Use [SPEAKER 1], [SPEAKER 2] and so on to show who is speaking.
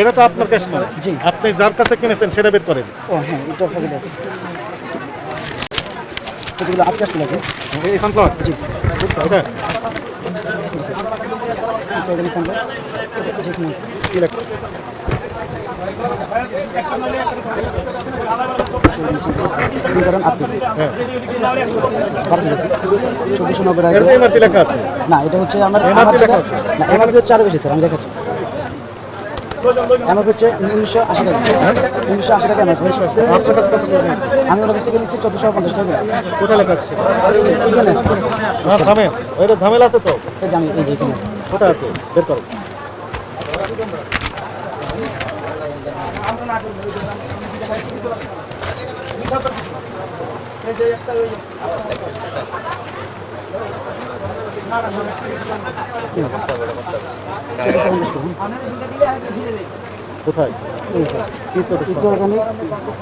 [SPEAKER 1] এটা তো আপনার ক্যাশ নয়।
[SPEAKER 2] জি।
[SPEAKER 1] আপনি যার কাছে কিনেছেন সেটা বের করেন।
[SPEAKER 2] ও হ্যাঁ, এটা পকেটে আছে। যেগুলো আজকে আসছে নাকি?
[SPEAKER 1] এই সানফ্লাওয়ার
[SPEAKER 2] জি।
[SPEAKER 1] এটা
[SPEAKER 2] সেখানে সামনে যেখানে
[SPEAKER 1] কি লেখা?
[SPEAKER 2] করেন আপনি
[SPEAKER 1] হ্যাঁ,
[SPEAKER 2] 1490 টাকা।
[SPEAKER 1] এর এমআরপি লেখা আছে।
[SPEAKER 2] না, এটা হচ্ছে আমার
[SPEAKER 1] MRP লেখা আছে।
[SPEAKER 2] না, এমআরপি হচ্ছে আরো বেশি স্যার, আমি দেখাচ্ছি। এমআরপি হচ্ছে 1980 টাকা। 1980 টাকা এমআরপি।
[SPEAKER 1] আপনার কাছে কত করে নিয়েছে?
[SPEAKER 2] আমি ওর কাছ থেকে নিচ্ছি 1450 টাকা।
[SPEAKER 1] কোথায় লেখা আছে?
[SPEAKER 2] এখানে আছে।
[SPEAKER 1] হ্যাঁ, থামেন। ওইটা ঝামেলা আছে তো।
[SPEAKER 2] এই যে আমি এই যে এখানে আছে।
[SPEAKER 1] কোথায় আছে? বের করো। কোথায়?
[SPEAKER 2] এই স্যার,
[SPEAKER 1] কি তো
[SPEAKER 2] ইসু অর্গানিক